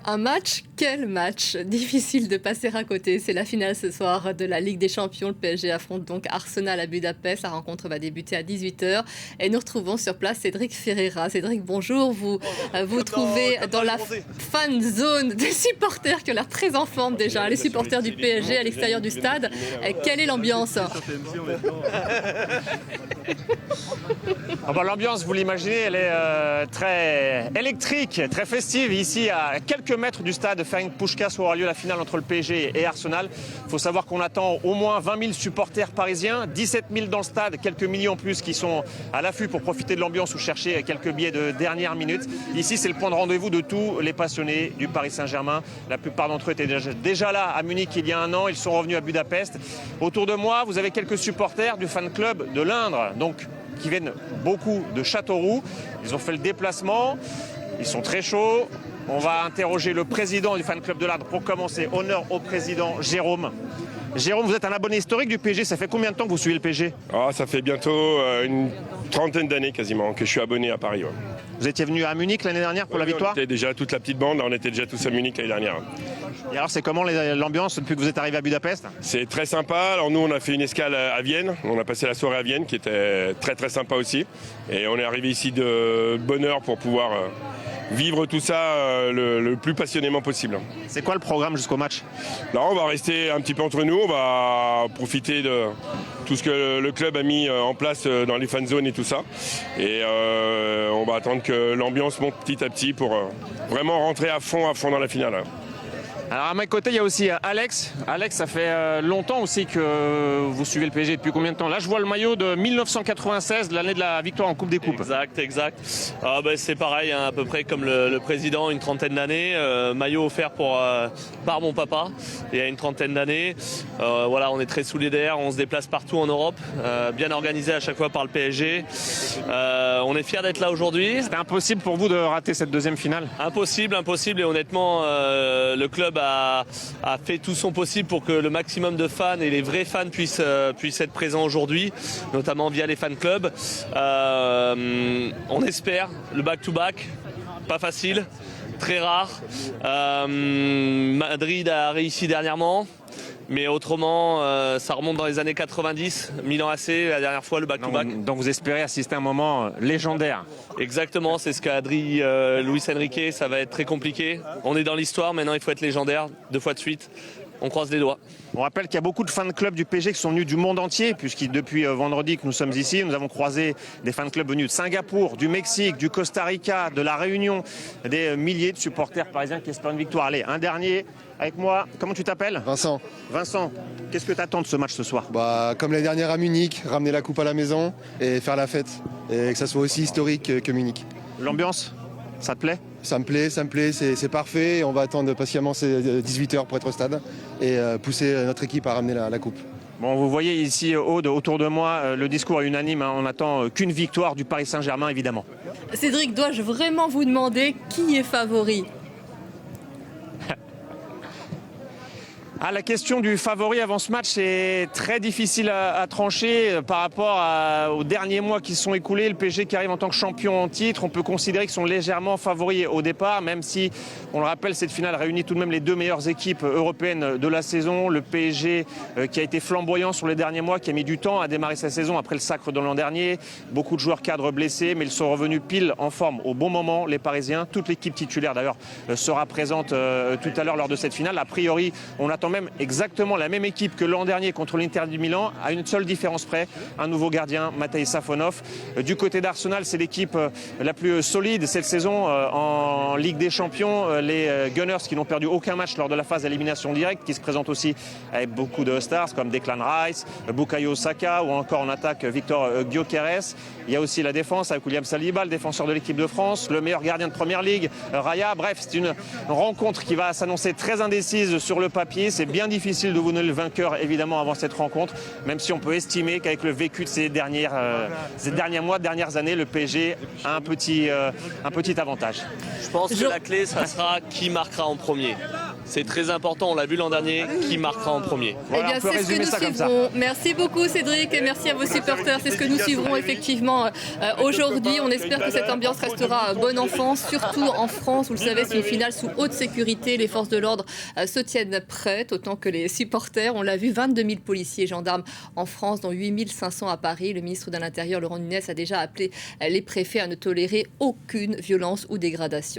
Un match, quel match! Difficile de passer à côté. C'est la finale ce soir de la Ligue des Champions. Le PSG affronte donc Arsenal à Budapest. La rencontre va débuter à 18h. Et nous retrouvons sur place Cédric Ferreira. Cédric, bonjour. Vous vous trouvez dans la fan zone des supporters qui ont l'air très en forme déjà. Les supporters du PSG à l'extérieur du stade. Quelle est l'ambiance? L'ambiance, vous l'imaginez, elle est très électrique, très festive. Ici, à quelques mètres du stade Ferenc Puskás où aura lieu la finale entre le PSG et Arsenal. Il faut savoir qu'on attend au moins 20 000 supporters parisiens, 17 000 dans le stade, quelques milliers en plus qui sont à l'affût pour profiter de l'ambiance ou chercher quelques billets de dernière minute. Ici, c'est le point de rendez-vous de tous les passionnés du Paris Saint-Germain. La plupart d'entre eux étaient déjà là à Munich il y a un an. Ils sont revenus à Budapest. Autour de moi, vous avez quelques supporters du fan club de l'Indre, donc qui viennent beaucoup de Châteauroux. Ils ont fait le déplacement. Ils sont très chauds. On va interroger le président du fan club de l'Indre pour commencer. Honneur au président Jérôme. Jérôme, vous êtes un abonné historique du PSG. Ça fait combien de temps que vous suivez le PSG? Ça fait bientôt une trentaine d'années quasiment que je suis abonné à Paris. Ouais. Vous étiez venu à Munich l'année dernière pour la victoire? On était déjà toute la petite bande, on était déjà tous à Munich l'année dernière. Et alors c'est comment l'ambiance depuis que vous êtes arrivé à Budapest? C'est très sympa. Alors nous on a fait une escale à Vienne. On a passé la soirée à Vienne qui était très très sympa aussi. Et on est arrivé ici de bonne heure pour pouvoir vivre tout ça le plus passionnément possible. C'est quoi le programme jusqu'au match? Là, on va rester un petit peu entre nous, on va profiter de tout ce que le club a mis en place dans les fan zones et tout ça. Et on va attendre que l'ambiance monte petit à petit pour vraiment rentrer à fond dans la finale. Alors à mes côtés, il y a aussi Alex. Alex, ça fait longtemps aussi que vous suivez le PSG. Depuis combien de temps? Là, je vois le maillot de 1996, l'année de la victoire en Coupe des Coupes. Exact. C'est pareil, hein, à peu près comme le président, une trentaine d'années. Maillot offert par mon papa il y a une trentaine d'années. On est très solidaires, on se déplace partout en Europe, bien organisé à chaque fois par le PSG. On est fiers d'être là aujourd'hui. C'était impossible pour vous de rater cette deuxième finale? Impossible. Et honnêtement, le club a fait tout son possible pour que le maximum de fans et les vrais fans puissent être présents aujourd'hui, notamment via les fan clubs. On espère le back-to-back, pas facile, très rare. Madrid a réussi dernièrement. Mais autrement, ça remonte dans les années 90, Milan AC, la dernière fois, le back-to-back. Donc vous espérez assister à un moment légendaire? Exactement, c'est ce qu'a dit Luis Enrique, ça va être très compliqué. On est dans l'histoire, maintenant il faut être légendaire, 2 fois de suite. On croise les doigts. On rappelle qu'il y a beaucoup de fans clubs du PSG qui sont venus du monde entier, puisque depuis vendredi que nous sommes ici, nous avons croisé des fan clubs venus de Singapour, du Mexique, du Costa Rica, de la Réunion, des milliers de supporters parisiens qui espèrent une victoire. Allez, un dernier avec moi. Comment tu t'appelles? Vincent. Vincent, qu'est-ce que tu attends de ce match ce soir? Comme l'année dernière à Munich, ramener la coupe à la maison et faire la fête. Et que ça soit aussi historique que Munich. L'ambiance, ça te plaît? Ça me plaît, c'est parfait. On va attendre patiemment ces 18h pour être au stade et pousser notre équipe à ramener la coupe. Bon, vous voyez ici, Aude, autour de moi, le discours est unanime. On n'attend qu'une victoire du Paris Saint-Germain, évidemment. Cédric, dois-je vraiment vous demander qui est favori? La question du favori avant ce match est très difficile à trancher par rapport aux derniers mois qui se sont écoulés. Le PSG qui arrive en tant que champion en titre, on peut considérer qu'ils sont légèrement favoris au départ, même si, on le rappelle, cette finale réunit tout de même les 2 meilleures équipes européennes de la saison. Le PSG qui a été flamboyant sur les derniers mois, qui a mis du temps à démarrer sa saison après le sacre de l'an dernier. Beaucoup de joueurs cadres blessés, mais ils sont revenus pile en forme au bon moment, les Parisiens. Toute l'équipe titulaire d'ailleurs sera présente tout à l'heure lors de cette finale. A priori, on attend même exactement la même équipe que l'an dernier contre l'Inter du Milan, à une seule différence près, un nouveau gardien, Matej Safonov. Du côté d'Arsenal, c'est l'équipe la plus solide cette saison en Ligue des Champions. Les Gunners qui n'ont perdu aucun match lors de la phase d'élimination directe, qui se présentent aussi avec beaucoup de stars comme Declan Rice, Bukayo Saka ou encore en attaque Victor Gyökeres. Il y a aussi la défense avec William Saliba, le défenseur de l'équipe de France, le meilleur gardien de Première Ligue, Raya. Bref, c'est une rencontre qui va s'annoncer très indécise sur le papier. C'est bien difficile de vous donner le vainqueur, évidemment, avant cette rencontre, même si on peut estimer qu'avec le vécu de ces derniers mois, dernières années, le PSG a un petit avantage. Je pense que la clé, ça sera qui marquera en premier. c'est très important, on l'a vu l'an dernier, qui marquera en premier. Voilà, eh bien, on peut c'est ce que résumer nous ça comme ça. suivrons. Merci beaucoup Cédric et merci à vos supporters. C'est ce que nous suivrons effectivement aujourd'hui. On espère que cette ambiance restera bon enfant, surtout en France. Vous le savez, c'est une finale sous haute sécurité. Les forces de l'ordre se tiennent prêtes, autant que les supporters. On l'a vu, 22 000 policiers et gendarmes en France, dont 8 500 à Paris. Le ministre de l'Intérieur, Laurent Nunez, a déjà appelé les préfets à ne tolérer aucune violence ou dégradation.